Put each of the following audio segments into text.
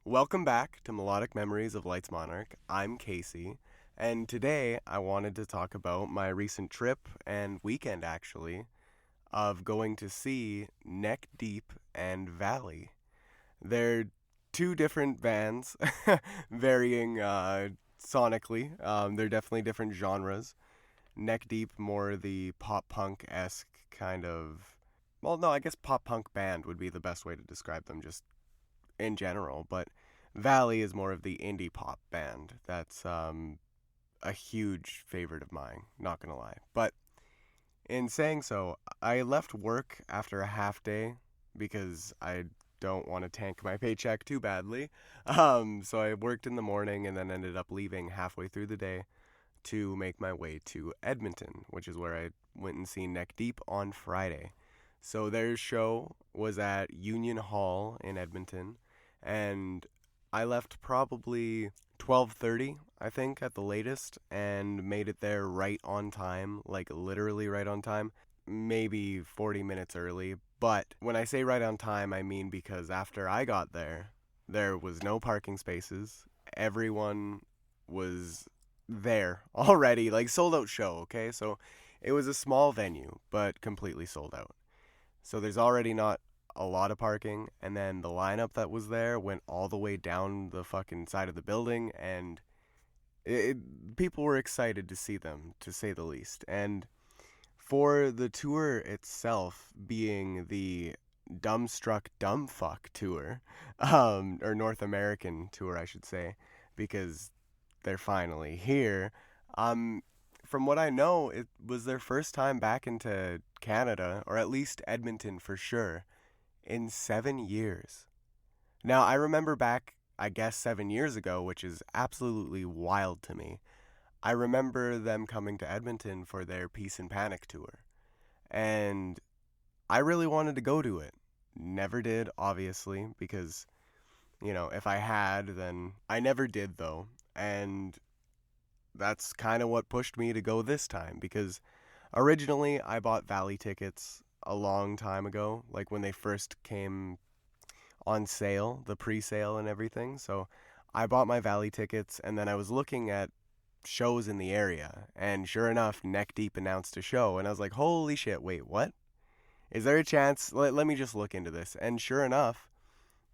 Welcome back to Melodic Memories of Lights Monarch. I'm Casey, and today I wanted to talk about my recent trip and weekend actually of going to see Neck Deep and Valley. They're two different bands, varying sonically. They're definitely different genres. Neck Deep, more the pop punk esque kind of. Well, no, I guess pop punk band would be the best way to describe them, just in general, but Valley is more of the indie pop band. That's a huge favorite of mine, not gonna lie. But in saying so, I left work after a half day because I don't want to tank my paycheck too badly. So I worked in the morning and then ended up leaving halfway through the day to make my way to Edmonton, which is where I went and seen Neck Deep on Friday. So their show was at Union Hall in Edmonton, and I left probably 12:30, I think, at the latest, and made it there right on time, like literally right on time, maybe 40 minutes early. But when I say right on time, I mean because after I got there was no parking spaces. Everyone was there already, like sold out show, okay? So it was a small venue, but completely sold out. So there's already not a lot of parking, and then the lineup that was there went all the way down the fucking side of the building, and people were excited to see them, to say the least. And for the tour itself being the Dumbstruck Dumbf tour, or North American tour, I should say, because they're finally here. Um, from what I know, it was their first time back into Canada, or at least Edmonton for sure, in 7 years. Now, I remember back, I guess, 7 years ago, which is absolutely wild to me. I remember them coming to Edmonton for their Peace and Panic tour. And I really wanted to go to it. Never did, obviously, because, if I had, then I never did, though. And that's kind of what pushed me to go this time, because originally I bought Valley tickets a long time ago, like when they first came on sale, the pre-sale and everything. So I bought my Valley tickets, and then I was looking at shows in the area, and sure enough, Neck Deep announced a show, and I was like, holy shit, wait, what? Is there a chance? Let me just look into this. And sure enough,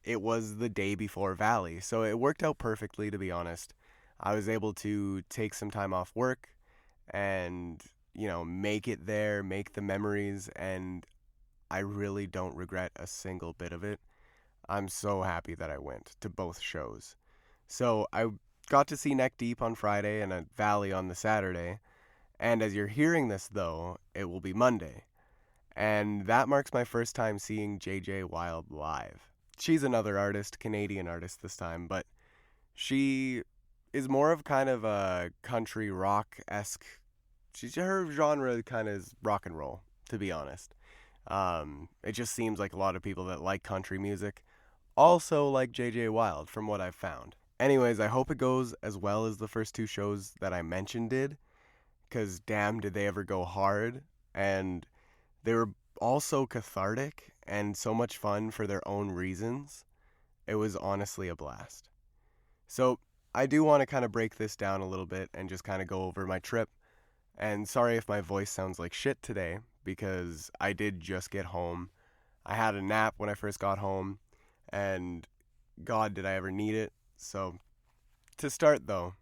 it was the day before Valley, so it worked out perfectly, to be honest. I was able to take some time off work and, make it there, make the memories, and I really don't regret a single bit of it. I'm so happy that I went to both shows. So I got to see Neck Deep on Friday and a Valley on the Saturday, and as you're hearing this, though, it will be Monday. And that marks my first time seeing JJ Wild live. She's another artist, Canadian artist this time, but she is more of kind of a country rock-esque. Her genre kind of is rock and roll, to be honest. It just seems like a lot of people that like country music also like JJ Wild, from what I've found. Anyways, I hope it goes as well as the first two shows that I mentioned did, because damn, did they ever go hard. And they were also cathartic and so much fun for their own reasons. It was honestly a blast. So I do want to kind of break this down a little bit and just kind of go over my trip. And sorry if my voice sounds like shit today, because I did just get home. I had a nap when I first got home, and God, did I ever need it. So to start though,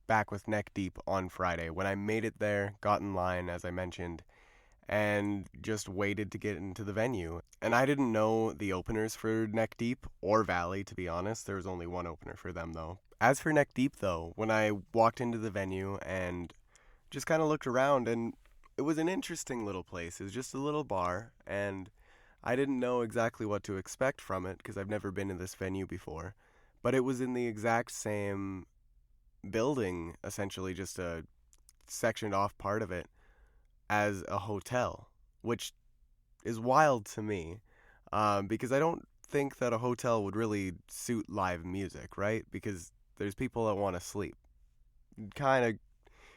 back with Neck Deep on Friday, when I made it there, got in line, as I mentioned, and just waited to get into the venue. And I didn't know the openers for Neck Deep or Valley, to be honest. There was only one opener for them, though. As for Neck Deep, though, when I walked into the venue and just kind of looked around, and it was an interesting little place. It was just a little bar, and I didn't know exactly what to expect from it because I've never been in this venue before. But it was in the exact same building, essentially, just a sectioned off part of it, as a hotel, which is wild to me, because I don't think that a hotel would really suit live music, right? Because there's people that want to sleep. Kind of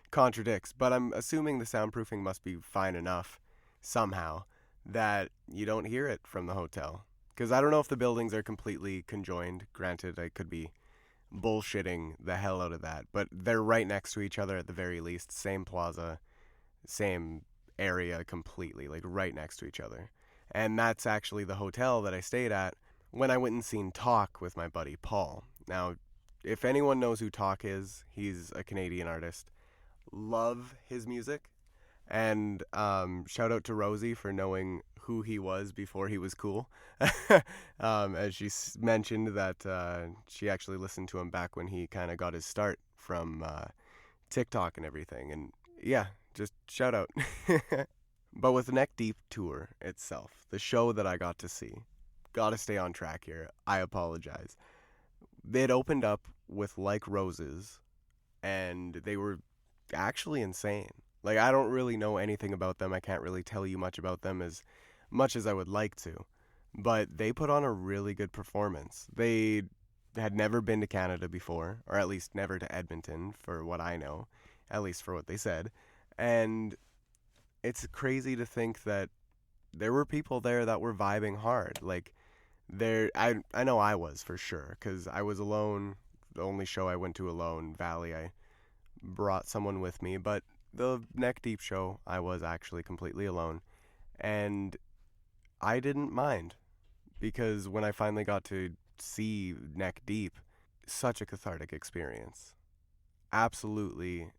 contradicts, but I'm assuming the soundproofing must be fine enough somehow that you don't hear it from the hotel. Because I don't know if the buildings are completely conjoined. Granted, I could be bullshitting the hell out of that, but they're right next to each other at the very least. Same plaza, same area completely, like right next to each other. And that's actually the hotel that I stayed at when I went and seen Talk with my buddy Paul. Now, if anyone knows who Talk is, he's a Canadian artist. Love his music. And shout out to Rosie for knowing who he was before he was cool. As she mentioned that she actually listened to him back when he kind of got his start from TikTok and everything. And yeah, just shout out. But with the Neck Deep tour itself, the show that I got to see, gotta stay on track here. I apologize. It opened up with Like Roses, and they were actually insane. Like, I don't really know anything about them. I can't really tell you much as I would like to. But they put on a really good performance. They had never been to Canada before, or at least never to Edmonton, for what I know, at least for what they said. And it's crazy to think that there were people there that were vibing hard. Like, I know I was, for sure, because I was alone. The only show I went to alone, Valley, I brought someone with me, but the Neck Deep show, I was actually completely alone. And I didn't mind, because when I finally got to see Neck Deep, such a cathartic experience. Absolutely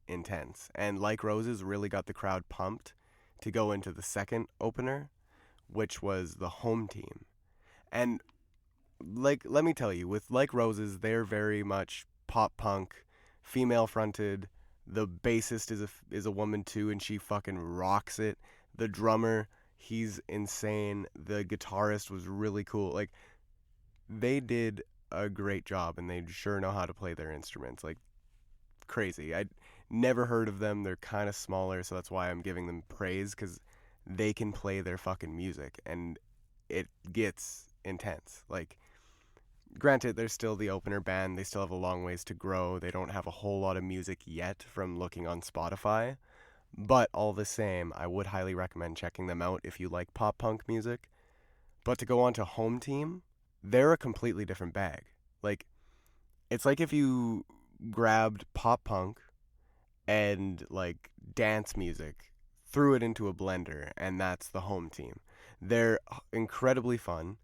intense. And Like Roses really got the crowd pumped to go into the second opener, which was the home team. And like, let me tell you, with Like Roses, they're very much pop punk, female fronted. The bassist is a woman too, and she fucking rocks it. The drummer, he's insane. The guitarist was really cool. Like, they did a great job, and they sure know how to play their instruments. Like, crazy. I'd never heard of them. They're kind of smaller, so that's why I'm giving them praise, because they can play their fucking music, and it gets intense. Like, granted, they're still the opener band. They still have a long ways to grow. They don't have a whole lot of music yet from looking on Spotify. But all the same, I would highly recommend checking them out if you like pop punk music. But to go on to Home Team, they're a completely different bag. Like, it's like if you grabbed pop punk and, like, dance music, threw it into a blender, and that's the Home Team. They're incredibly fun.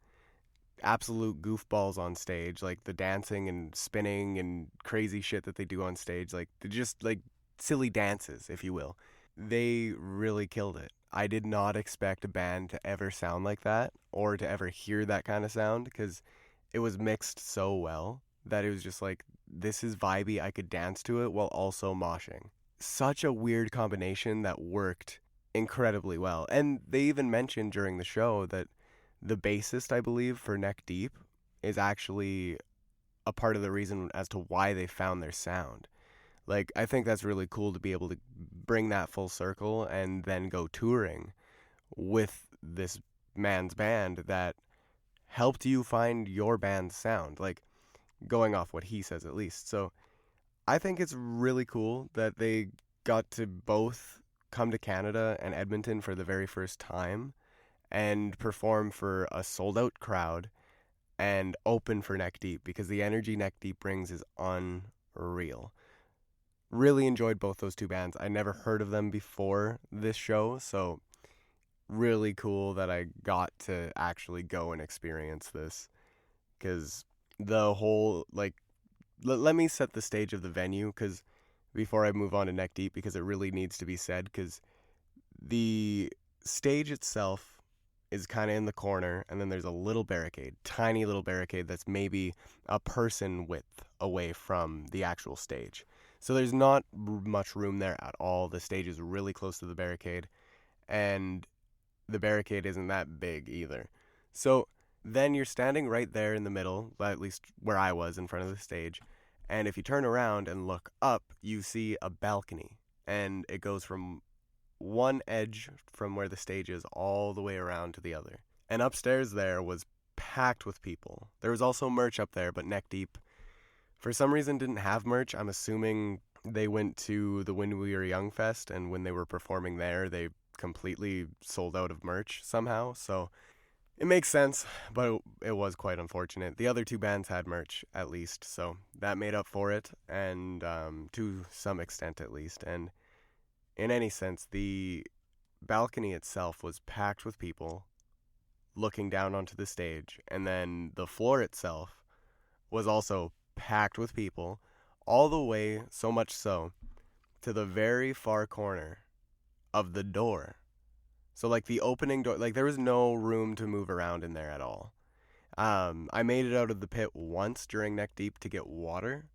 Absolute goofballs on stage, like the dancing and spinning and crazy shit that they do on stage, like they're just like silly dances, if you will. They really killed it. I did not expect a band to ever sound like that or to ever hear that kind of sound, because it was mixed so well that it was just like, this is vibey, I could dance to it while also moshing. Such a weird combination that worked incredibly well. And they even mentioned during the show that the bassist, I believe, for Neck Deep is actually a part of the reason as to why they found their sound. Like, I think that's really cool to be able to bring that full circle and then go touring with this man's band that helped you find your band's sound, like, going off what he says at least. So I think it's really cool that they got to both come to Canada and Edmonton for the very first time and perform for a sold-out crowd and open for Neck Deep, because the energy Neck Deep brings is unreal. Really enjoyed both those two bands. I never heard of them before this show, so really cool that I got to actually go and experience this, because the whole, like, let me set the stage of the venue, because before I move on to Neck Deep, because it really needs to be said, because the stage itself is kind of in the corner, and then there's a little barricade, tiny little barricade that's maybe a person width away from the actual stage. So there's not much room there at all. The stage is really close to the barricade, and the barricade isn't that big either. So then you're standing right there in the middle, at least where I was in front of the stage, and if you turn around and look up, you see a balcony, and it goes from one edge from where the stage is all the way around to the other. And upstairs there was packed with people. There was also merch up there, but Neck Deep, for some reason, didn't have merch. I'm assuming they went to the When We Were Young Fest, and when they were performing there, they completely sold out of merch somehow. So It makes sense, but it was quite unfortunate. The other two bands had merch, at least, so that made up for it, and to some extent at least. And in any sense, the balcony itself was packed with people looking down onto the stage, and then the floor itself was also packed with people, all the way, so much so, to the very far corner of the door. So, like, the opening door, like, there was no room to move around in there at all. I made it out of the pit once during Neck Deep to get water,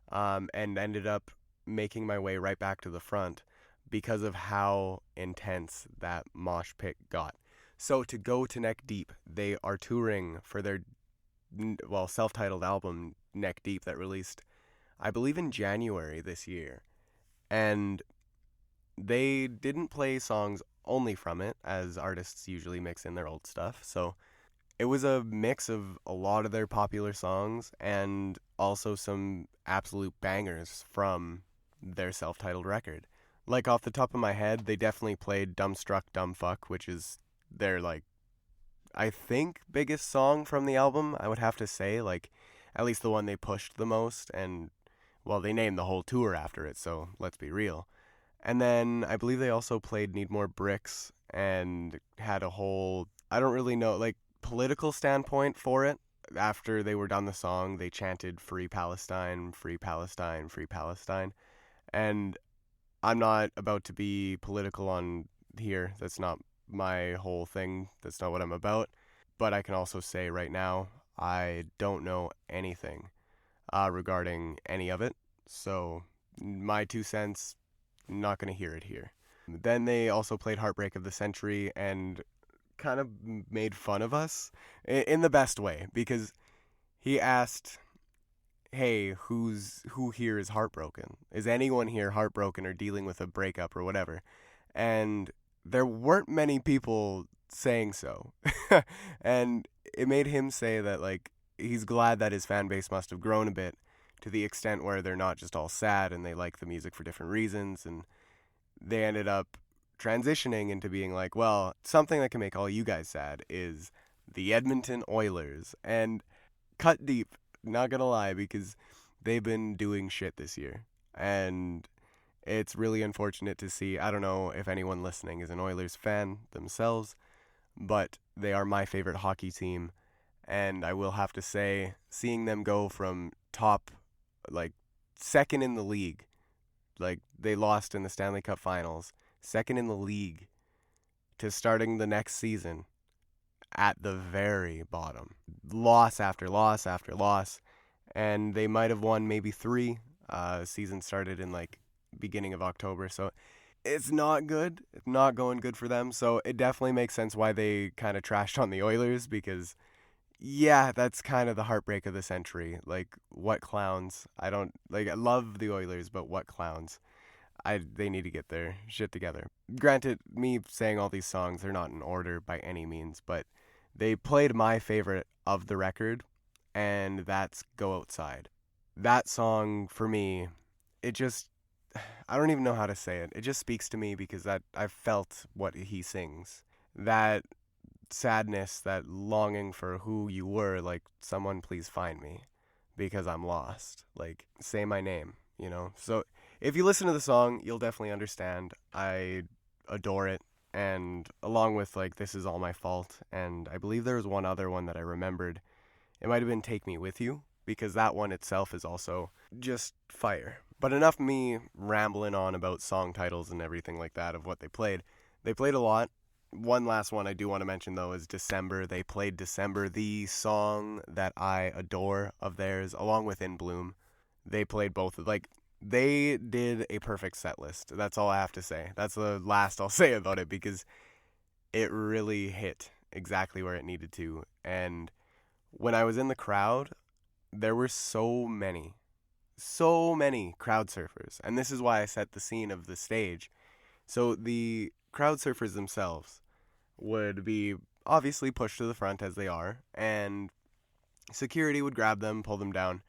and ended up making my way right back to the front because of how intense that mosh pit got. So to go to Neck Deep, they are touring for their self-titled album Neck Deep that released, I believe, in January this year, and they didn't play songs only from it, as artists usually mix in their old stuff. So it was a mix of a lot of their popular songs and also some absolute bangers from their self-titled record. Like, off the top of my head, they definitely played Dumbstruck Dumbf, which is their, like, I think biggest song from the album, I would have to say, like, at least the one they pushed the most, and, well, they named the whole tour after it, so let's be real. And then I believe they also played Need More Bricks and had a whole, I don't really know, like, political standpoint for it. After they were done the song, they chanted Free Palestine, Free Palestine, Free Palestine. And I'm not about to be political on here. That's not my whole thing. That's not what I'm about. But I can also say right now, I don't know anything regarding any of it. So my 2 cents, not going to hear it here. Then they also played Heartbreak of the Century and kind of made fun of us in the best way, because he asked, hey, who here is heartbroken? Is anyone here heartbroken or dealing with a breakup or whatever? And there weren't many people saying so. And it made him say that, like, he's glad that his fan base must have grown a bit to the extent where they're not just all sad and they like the music for different reasons. And they ended up transitioning into being like, well, something that can make all you guys sad is the Edmonton Oilers. And cut deep, not gonna lie, because they've been doing shit this year. And it's really unfortunate to see. I don't know if anyone listening is an Oilers fan themselves, but they are my favorite hockey team. And I will have to say, seeing them go from top, like, second in the league, like, they lost in the Stanley Cup Finals, second in the league, to starting the next season at the very bottom. Loss after loss after loss. And they might have won maybe 3. Season started in, like, beginning of October. So it's not good. It's not going good for them. So it definitely makes sense why they kind of trashed on the Oilers, because, yeah, that's kind of the heartbreak of the century. Like, what clowns. I love the Oilers, but what clowns. They need to get their shit together. Granted, me saying all these songs, they're not in order by any means, but they played my favorite of the record, and that's Go Outside. That song, for me, it just, I don't even know how to say it. It just speaks to me because I felt what he sings. That sadness, that longing for who you were, like, someone please find me because I'm lost. Like, say my name, you know? So if you listen to the song, you'll definitely understand. I adore it. And along with, like, This Is All My Fault, and I believe there was one other one that I remembered. It might have been Take Me With You, because that one itself is also just fire. But enough me rambling on about song titles and everything like that of what they played. They played a lot. One last one I do want to mention, though, is December. They played December, the song that I adore of theirs, along with In Bloom. They played both. Like, they did a perfect set list. That's all I have to say. That's the last I'll say about it, because it really hit exactly where it needed to. And when I was in the crowd, there were so many crowd surfers. And this is why I set the scene of the stage. So the crowd surfers themselves would be obviously pushed to the front, as they are, and security would grab them, pull them down.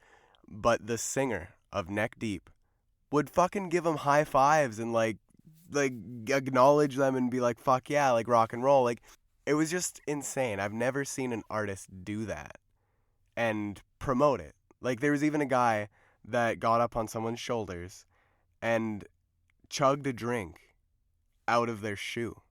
But the singer of Neck Deep would fucking give them high fives and like acknowledge them and be like, fuck yeah, like, rock and roll. Like, it was just insane. I've never seen an artist do that and promote it. Like, there was even a guy that got up on someone's shoulders and chugged a drink out of their shoe.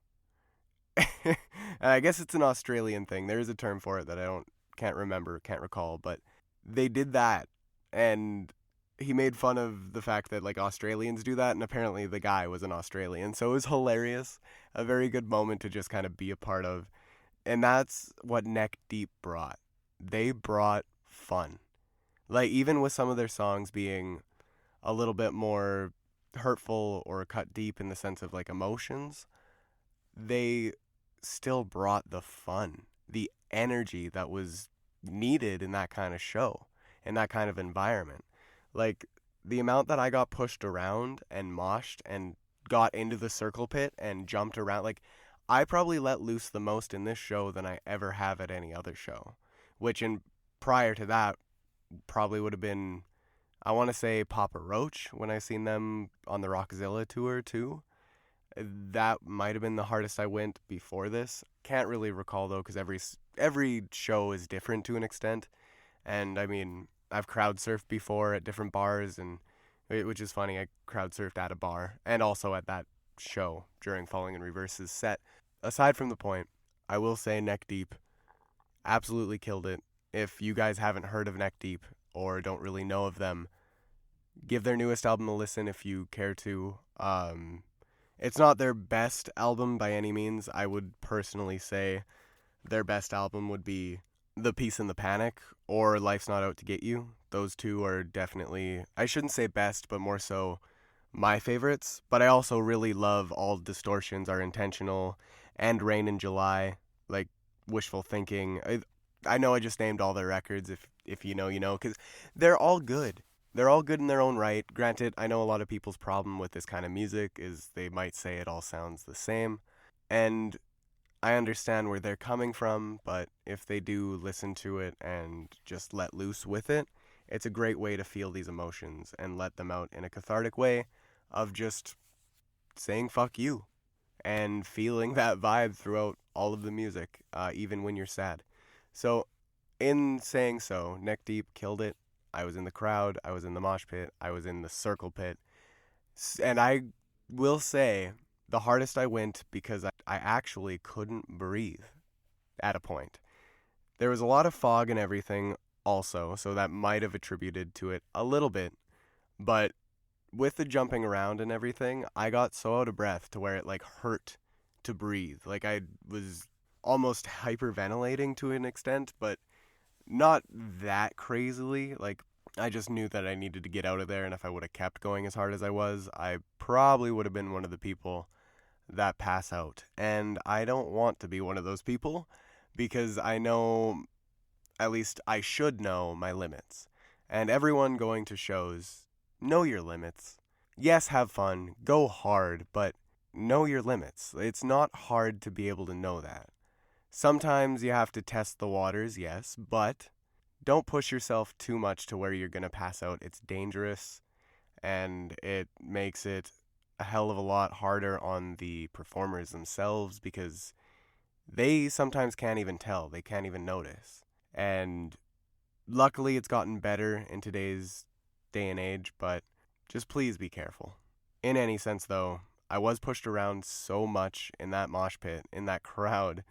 I guess it's an Australian thing. There is a term for it that can't remember, can't recall, but they did that, and he made fun of the fact that like Australians do that, and apparently the guy was an Australian, so it was hilarious. A very good moment to just kind of be a part of, and that's what Neck Deep brought. They brought fun. Like, even with some of their songs being a little bit more hurtful or cut deep in the sense of like emotions, they still brought the fun, the energy that was needed in that kind of show, in that kind of environment. Like, the amount that I got pushed around and moshed and got into the circle pit and jumped around, like, I probably let loose the most in this show than I ever have at any other show, which in prior to that probably would have been, I want to say, Papa Roach when I seen them on the Rockzilla tour too. That might have been the hardest I went before this. Can't really recall though, because every show is different to an extent. And I mean, I've crowd surfed before at different bars, and which is funny. I crowd surfed at a bar and also at that show during Falling in Reverse's set. Aside from the point, I will say Neck Deep absolutely killed it. If you guys haven't heard of Neck Deep or don't really know of them, give their newest album a listen if you care to. It's not their best album by any means. I would personally say their best album would be The Peace and the Panic or Life's Not Out to Get You. Those two are definitely, I shouldn't say best, but more so my favorites. But I also really love All Distortions Are Intentional and Rain in July, like Wishful Thinking. I know I just named all their records. If you know, you know, because they're all good. They're all good in their own right. Granted, I know a lot of people's problem with this kind of music is they might say it all sounds the same. And I understand where they're coming from, but if they do listen to it and just let loose with it, it's a great way to feel these emotions and let them out in a cathartic way of just saying fuck you and feeling that vibe throughout all of the music, even when you're sad. So, in saying so, Neck Deep killed it. I was in the crowd, I was in the mosh pit, I was in the circle pit. And I will say, the hardest I went because I actually couldn't breathe at a point. There was a lot of fog and everything also, so that might have attributed to it a little bit. But with the jumping around and everything, I got so out of breath to where it like hurt to breathe. Like, I was almost hyperventilating to an extent, but not that crazily. Like, I just knew that I needed to get out of there, and if I would have kept going as hard as I was, I probably would have been one of the people that pass out. And I don't want to be one of those people because I know, at least I should know, my limits. And everyone going to shows, know your limits. Yes, have fun, go hard, but know your limits. It's not hard to be able to know that. Sometimes you have to test the waters, yes, but don't push yourself too much to where you're going to pass out. It's dangerous, and it makes it a hell of a lot harder on the performers themselves because they sometimes can't even tell. They can't even notice. And luckily, it's gotten better in today's day and age, but just please be careful. In any sense, though, I was pushed around so much in that mosh pit, in that crowd,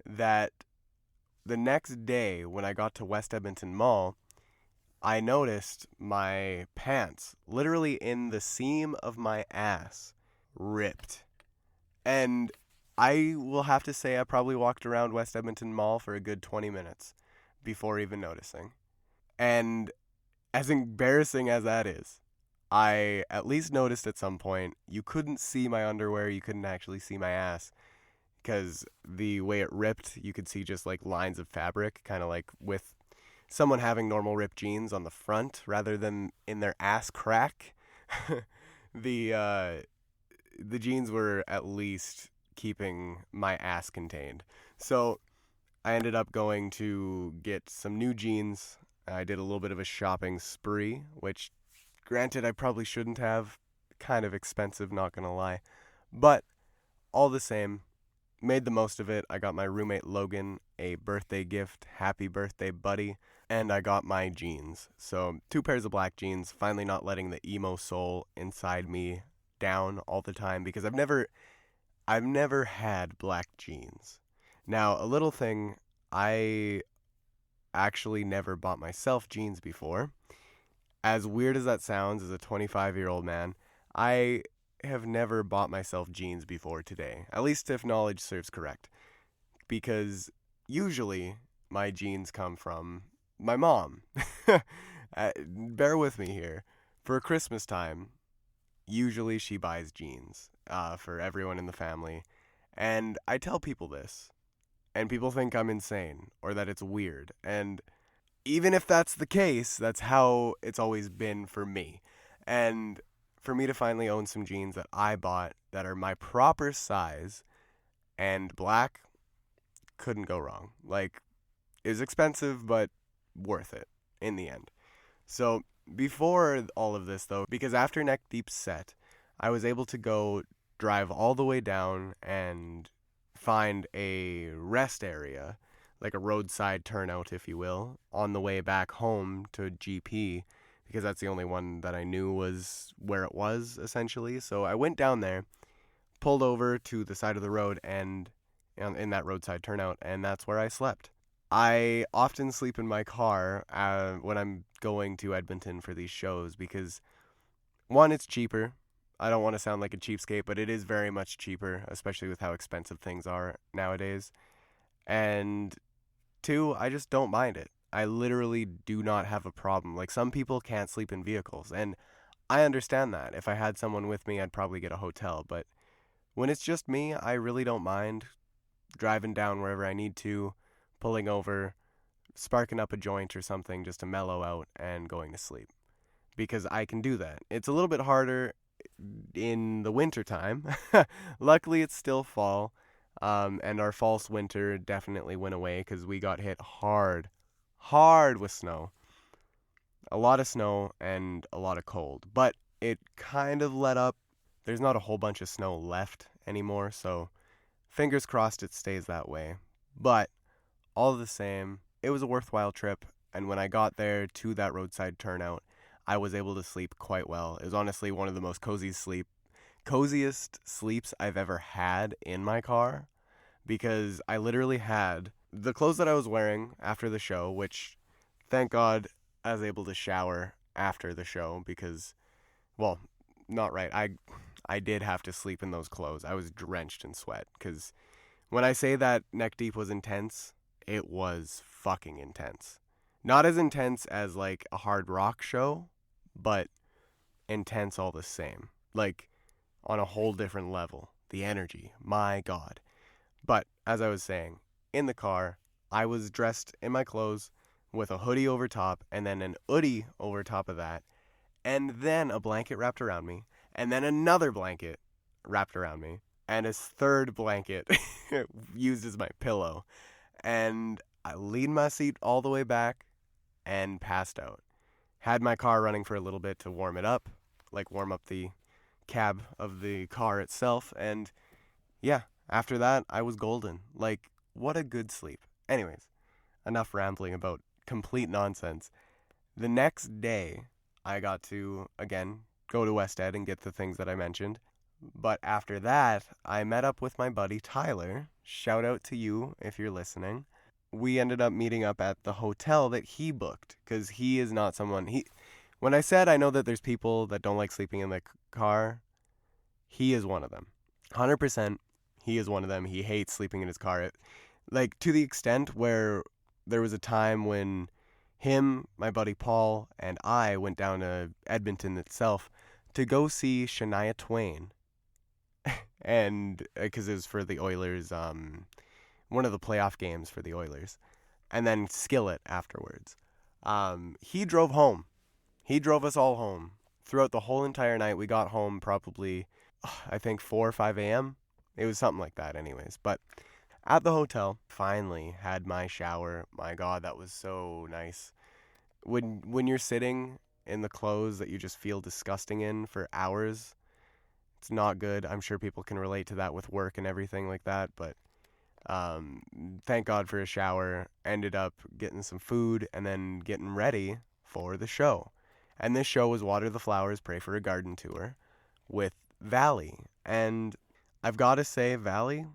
that the next day when I got to West Edmonton Mall, I noticed my pants, literally in the seam of my ass, ripped. And I will have to say I probably walked around West Edmonton Mall for a good 20 minutes before even noticing. And as embarrassing as that is, I at least noticed at some point you couldn't see my underwear, you couldn't actually see my ass. Because the way it ripped, you could see just like lines of fabric, kind of like with someone having normal ripped jeans on the front rather than in their ass crack. the jeans were at least keeping my ass contained. So I ended up going to get some new jeans. I did a little bit of a shopping spree, which granted I probably shouldn't have. Kind of expensive, not gonna lie. But all the same, made the most of it. I got my roommate Logan a birthday gift. Happy birthday, buddy. And I got my jeans. So, 2 pairs of black jeans, finally not letting the emo soul inside me down all the time because I've never had black jeans. Now, a little thing, I actually never bought myself jeans before. As weird as that sounds as a 25-year-old man, I have never bought myself jeans before today. At least if knowledge serves correct. Because usually my jeans come from my mom. Bear with me here. For Christmas time, usually she buys jeans for everyone in the family. And I tell people this, and people think I'm insane or that it's weird. And even if that's the case, that's how it's always been for me. And for me to finally own some jeans that I bought that are my proper size and black, couldn't go wrong. Like, it was expensive, but worth it in the end. So, before all of this, though, because after Neck Deep's set, I was able to go drive all the way down and find a rest area, like a roadside turnout, if you will, on the way back home to GP, because that's the only one that I knew was where it was, essentially. So I went down there, pulled over to the side of the road, and in that roadside turnout, and that's where I slept. I often sleep in my car when I'm going to Edmonton for these shows because, one, it's cheaper. I don't want to sound like a cheapskate, but it is very much cheaper, especially with how expensive things are nowadays. And two, I just don't mind it. I literally do not have a problem. Like, some people can't sleep in vehicles, and I understand that. If I had someone with me, I'd probably get a hotel, but when it's just me, I really don't mind driving down wherever I need to, pulling over, sparking up a joint or something just to mellow out and going to sleep. Because I can do that. It's a little bit harder in the winter time. Luckily, it's still fall, and our false winter definitely went away because we got hit hard with snow. A lot of snow and a lot of cold. But it kind of let up. There's not a whole bunch of snow left anymore, so fingers crossed it stays that way. But all the same, it was a worthwhile trip, and when I got there to that roadside turnout, I was able to sleep quite well. It was honestly one of the most coziest sleeps I've ever had in my car, because I literally had the clothes that I was wearing after the show, which, thank God, I was able to shower after the show because, well, not right. I did have to sleep in those clothes. I was drenched in sweat because when I say that Neck Deep was intense, it was fucking intense. Not as intense as like a hard rock show, but intense all the same. Like, on a whole different level. The energy, my God. But as I was saying, in the car, I was dressed in my clothes with a hoodie over top, and then an hoodie over top of that, and then a blanket wrapped around me, and then another blanket wrapped around me, and a third blanket used as my pillow. And I leaned my seat all the way back and passed out. Had my car running for a little bit to warm it up, like warm up the cab of the car itself, and yeah, after that, I was golden. Like, what a good sleep. Anyways, enough rambling about complete nonsense. The next day, I got to, again, go to West Ed and get the things that I mentioned. But after that, I met up with my buddy Tyler. Shout out to you if you're listening. We ended up meeting up at the hotel that he booked, because he is not someone... When I said I know that there's people that don't like sleeping in the car, he is one of them. 100%, he is one of them. He hates sleeping in his car. Like, to the extent where there was a time when him, my buddy Paul, and I went down to Edmonton itself to go see Shania Twain. And because it was for the Oilers, one of the playoff games for the Oilers. And then Skillet afterwards. He drove home. He drove us all home. Throughout the whole entire night, we got home probably, I think, 4 or 5 a.m. It was something like that anyways. But at the hotel, finally had my shower. My God, that was so nice. When you're sitting in the clothes that you just feel disgusting in for hours, it's not good. I'm sure people can relate to that with work and everything like that. But Thank God for a shower. Ended up getting some food and then getting ready for the show. And this show was Water the Flowers, Pray for a Garden Tour with Valley. And I've got to say, Valley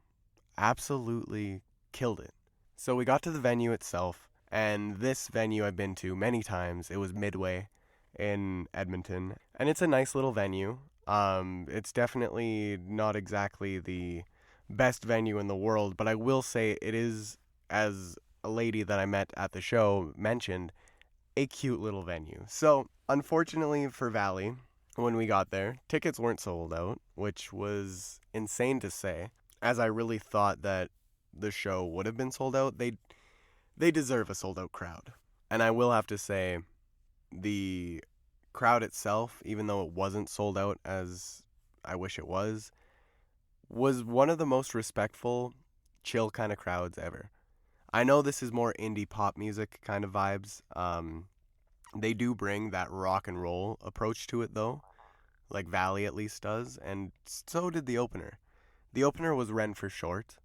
absolutely killed it. So we got to the venue itself, and this venue I've been to many times. It was Midway in Edmonton, and it's a nice little venue. It's definitely not exactly the best venue in the world, but I will say it is, as a lady that I met at the show mentioned, a cute little venue. So, unfortunately for Valley, when we got there, tickets weren't sold out, which was insane to say, as I really thought that the show would have been sold out. They deserve a sold out crowd. And I will have to say, the crowd itself, even though it wasn't sold out as I wish it was one of the most respectful, chill kind of crowds ever. I know this is more indie pop music kind of vibes. They do bring that rock and roll approach to it though, like Valley at least does, and so did the opener. The opener was Ren for Short.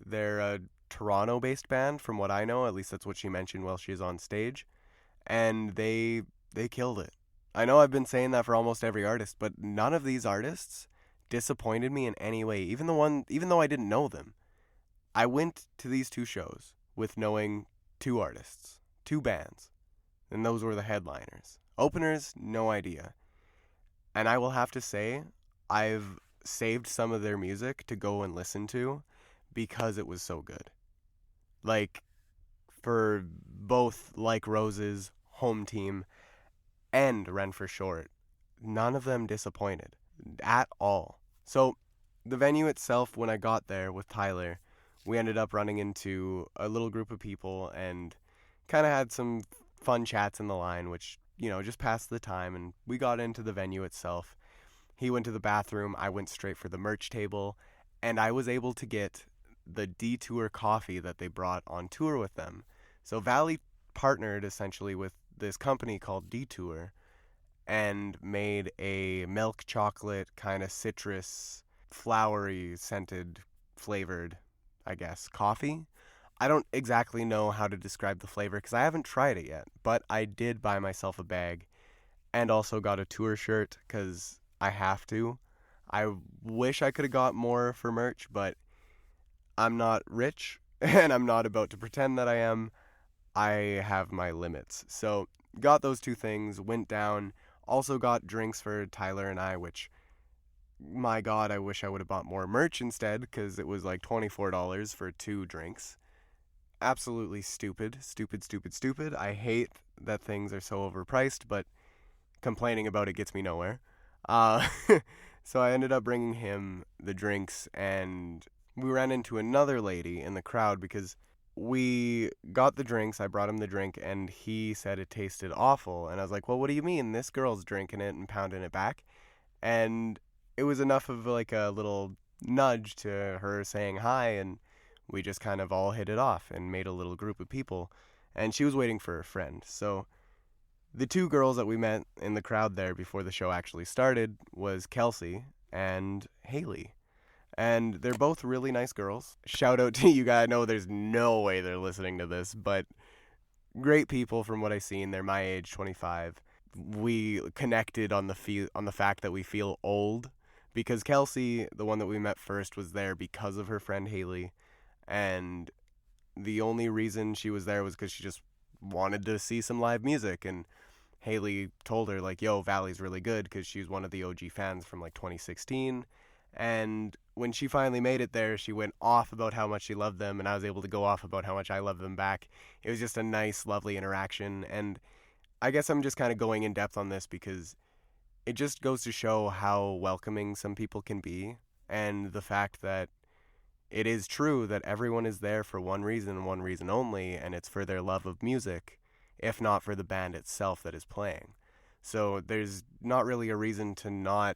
They're a Toronto-based band, from what I know. At least that's what she mentioned while she was on stage, and they killed it. I know I've been saying that for almost every artist, but none of these artists disappointed me in any way. Even though I didn't know them, I went to these two shows with knowing two artists, two bands, and those were the headliners. Openers, no idea. And I will have to say, I've saved some of their music to go and listen to because it was so good. Like, for both Like Roses, Home Team, and Ren for Short, none of them disappointed at all. So, the venue itself, when I got there with Tyler, we ended up running into a little group of people and kind of had some fun chats in the line, which, just passed the time, and we got into the venue itself. He went to the bathroom, I went straight for the merch table, and I was able to get the Detour coffee that they brought on tour with them. So Valley partnered essentially with this company called Detour and made a milk chocolate kind of citrus, flowery scented flavored, I guess, coffee. I don't exactly know how to describe the flavor because I haven't tried it yet, but I did buy myself a bag and also got a tour shirt because I have to. I wish I could have got more for merch, but I'm not rich and I'm not about to pretend that I am. I have my limits. So, got those two things, went down, also got drinks for Tyler and I, which, my God, I wish I would have bought more merch instead because it was like $24 for two drinks. Absolutely stupid. Stupid, stupid, stupid. I hate that things are so overpriced, but complaining about it gets me nowhere. Uh, so I ended up bringing him the drinks, and we ran into another lady in the crowd because we got the drinks. I brought him the drink, and he said it tasted awful. And I was like, well, what do you mean? This girl's drinking it and pounding it back. And it was enough of like a little nudge to her saying hi, and we just kind of all hit it off and made a little group of people. And she was waiting for a friend. So the two girls that we met in the crowd there before the show actually started was Kelsey and Haley. And they're both really nice girls. Shout out to you guys. I know there's no way they're listening to this, but great people from what I've seen. They're my age, 25. We connected on the fact that we feel old because Kelsey, the one that we met first, was there because of her friend Haley, and the only reason she was there was because she just wanted to see some live music, and Haley told her like, yo, Valley's really good, because she was one of the OG fans from like 2016. And when she finally made it there, she went off about how much she loved them, and I was able to go off about how much I love them back. It was just a nice, lovely interaction, and I guess I'm just kind of going in depth on this because it just goes to show how welcoming some people can be, and the fact that it is true that everyone is there for one reason and one reason only, and it's for their love of music, if not for the band itself that is playing. So there's not really a reason to not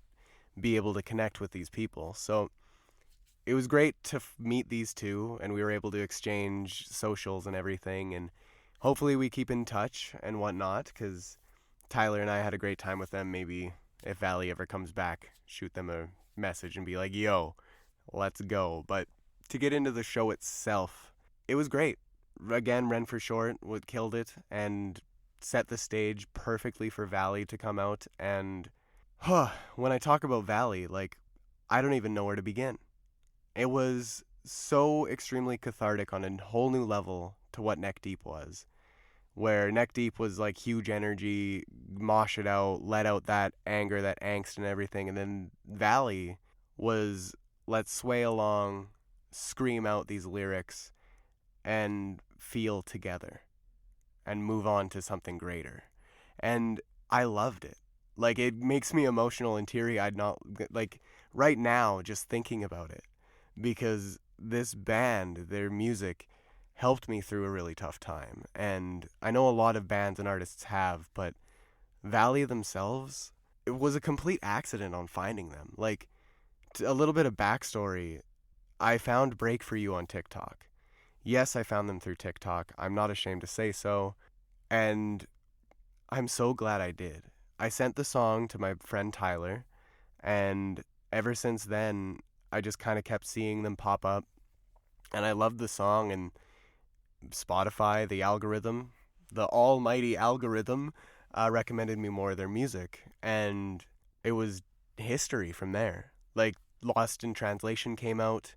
be able to connect with these people. So it was great to meet these two, and we were able to exchange socials and everything, and hopefully we keep in touch and whatnot, because Tyler and I had a great time with them. Maybe if Valley ever comes back, shoot them a message and be like, yo, let's go. But to get into the show itself, it was great. Again, Ren for Short killed it and set the stage perfectly for Valley to come out. And when I talk about Valley, like, I don't even know where to begin. It was so extremely cathartic on a whole new level to what Neck Deep was. Where Neck Deep was like huge energy, mosh it out, let out that anger, that angst and everything. And then Valley was let's sway along, scream out these lyrics, and feel together and move on to something greater. And I loved it. Like, it makes me emotional and teary-eyed, not like right now just thinking about it, because this band, their music helped me through a really tough time. And I know a lot of bands and artists have, but Valley themselves, it was a complete accident on finding them. Like, a little bit of backstory, I found Break For You on TikTok. Yes, I found them through TikTok. I'm not ashamed to say so. And I'm so glad I did. I sent the song to my friend Tyler, and ever since then, I just kind of kept seeing them pop up. And I loved the song, and Spotify, the algorithm, the almighty algorithm, recommended me more of their music. And it was history from there. Like, Lost in Translation came out,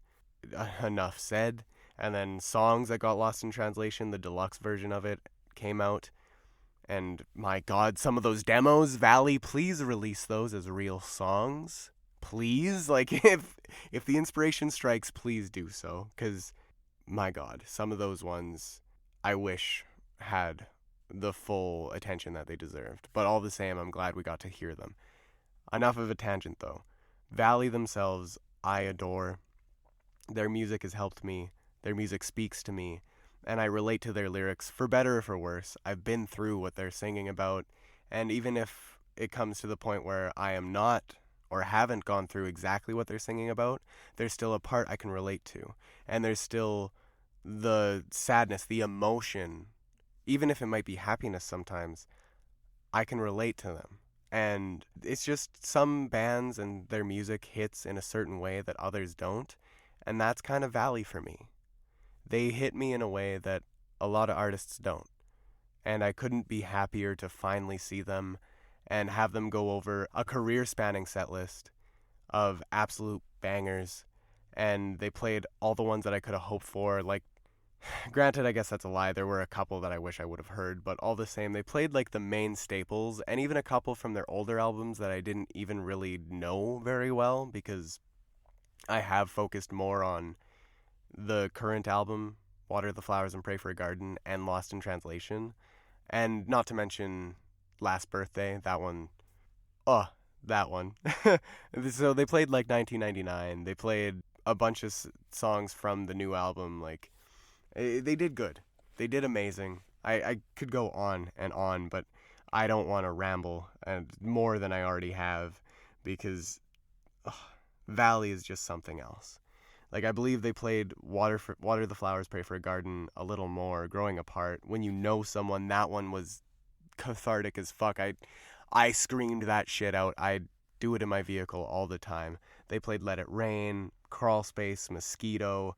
enough said. And then Songs that got lost in translation, the deluxe version of it, came out. And my God, some of those demos, Valley, please release those as real songs. Please, like, if the inspiration strikes, please do so. Because, my God, some of those ones I wish had the full attention that they deserved. But all the same, I'm glad we got to hear them. Enough of a tangent, though. Valley themselves, I adore. Their music has helped me. Their music speaks to me, and I relate to their lyrics, for better or for worse. I've been through what they're singing about, and even if it comes to the point where I am not or haven't gone through exactly what they're singing about, there's still a part I can relate to, and there's still the sadness, the emotion, even if it might be happiness sometimes, I can relate to them. And it's just some bands and their music hits in a certain way that others don't, and that's kind of Valley for me. They hit me in a way that a lot of artists don't. And I couldn't be happier to finally see them and have them go over a career-spanning set list of absolute bangers. And they played all the ones that I could have hoped for. Like, granted, I guess that's a lie. There were a couple that I wish I would have heard. But all the same, they played like the main staples. And even a couple from their older albums that I didn't even really know very well, because I have focused more on the current album, Water the Flowers and Pray for a Garden, and Lost in Translation. And not to mention Last Birthday, that one. That one. So they played like 1999. They played a bunch of songs from the new album. Like, they did good. They did amazing. I could go on and on, but I don't want to ramble and more than I already have, because Valley is just something else. Like, I believe they played Water the Flowers, Pray for a Garden a little more, Growing Apart. When you know someone, that one was cathartic as fuck. I screamed that shit out. I do it in my vehicle all the time. They played Let It Rain, Crawl Space, Mosquito,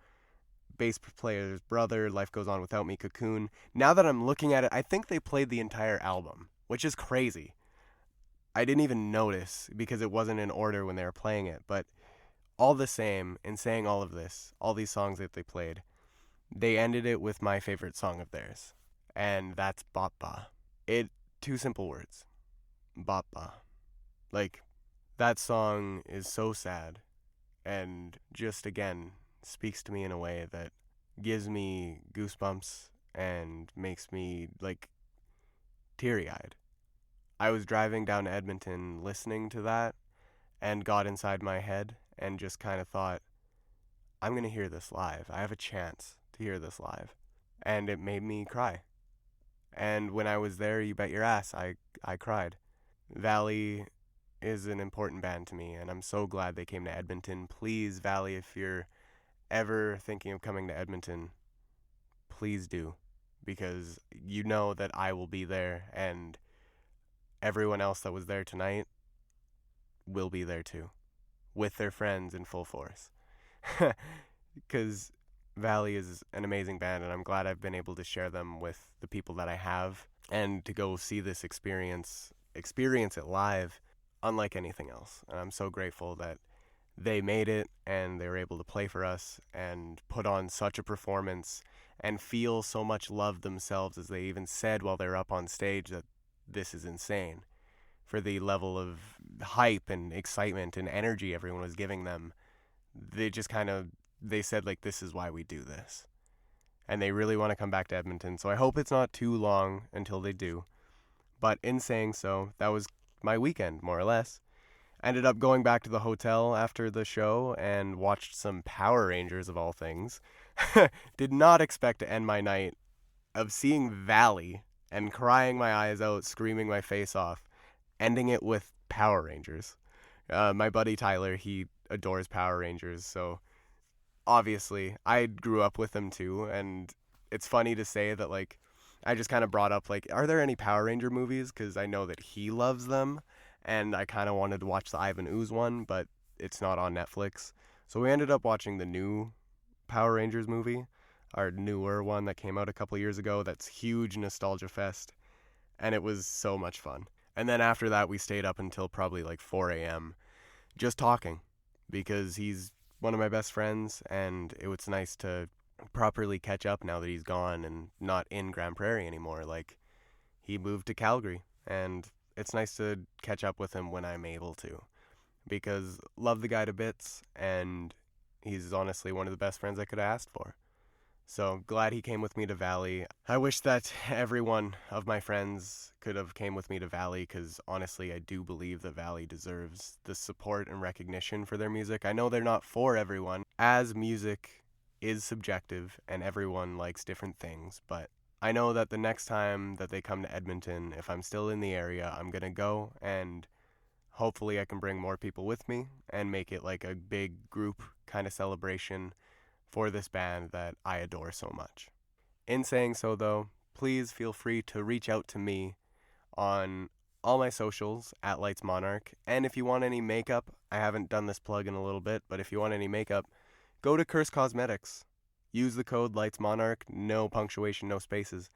Bass Player's Brother, Life Goes On Without Me, Cocoon. Now that I'm looking at it, I think they played the entire album, which is crazy. I didn't even notice because it wasn't in order when they were playing it, but all the same, in saying all of this, all these songs that they played, they ended it with my favorite song of theirs, and that's Bapa. Two simple words. Bapa. Like, that song is so sad, and just, again, speaks to me in a way that gives me goosebumps and makes me, like, teary-eyed. I was driving down to Edmonton listening to that and got inside my head and just kind of thought, I'm going to hear this live. I have a chance to hear this live. And it made me cry. And when I was there, you bet your ass, I cried. Valley is an important band to me, and I'm so glad they came to Edmonton. Please, Valley, if you're ever thinking of coming to Edmonton, please do. Because you know that I will be there, and everyone else that was there tonight will be there too, with their friends in full force. because Valley is an amazing band, and I'm glad I've been able to share them with the people that I have, and to go see this experience it live, unlike anything else. And I'm so grateful that they made it and they were able to play for us and put on such a performance and feel so much love themselves, as they even said while they were up on stage that this is insane for the level of hype and excitement and energy everyone was giving them. They just kind of they said, like, this is why we do this, and they really want to come back to Edmonton, so I hope it's not too long until they do. But in saying so, that was my weekend, more or less. Ended up going back to the hotel after the show and watched some Power Rangers, of all things. Did not expect to end my night of seeing Valley and crying my eyes out, screaming my face off, ending it with Power Rangers. My buddy Tyler, he adores Power Rangers, so obviously I grew up with them too, and it's funny to say that, like, I just kind of brought up, like, are there any Power Ranger movies? Because I know that he loves them, and I kind of wanted to watch the Ivan Ooze one, but it's not on Netflix. So we ended up watching the new Power Rangers movie, our newer one that came out a couple years ago. That's huge nostalgia fest, and it was so much fun. And then after that, we stayed up until probably like 4 a.m. just talking, because he's one of my best friends, and it was nice to properly catch up now that he's gone and not in Grand Prairie anymore. Like, he moved to Calgary, and it's nice to catch up with him when I'm able to, because love the guy to bits, and he's honestly one of the best friends I could have asked for. So glad he came with me to Valley. I wish that every one of my friends could have came with me to Valley, because honestly I do believe that Valley deserves the support and recognition for their music. I know they're not for everyone, as music is subjective and everyone likes different things, but I know that the next time that they come to Edmonton, if I'm still in the area, I'm gonna go, and hopefully I can bring more people with me and make it like a big group kind of celebration for this band that I adore so much. In saying so, though, please feel free to reach out to me on all my socials at Lights Monarch. And if you want any makeup, I haven't done this plug in a little bit, but if you want any makeup, go to Curse Cosmetics. Use the code Lights Monarch, no punctuation, no spaces,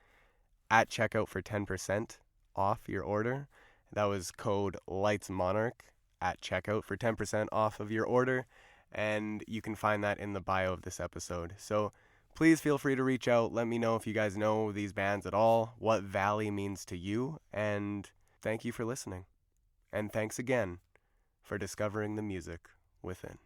at checkout for 10% off your order. That was code Lights Monarch at checkout for 10% off of your order, and you can find that in the bio of this episode. So please feel free to reach out. Let me know if you guys know these bands at all, what Valley means to you, and thank you for listening. And thanks again for discovering the music within.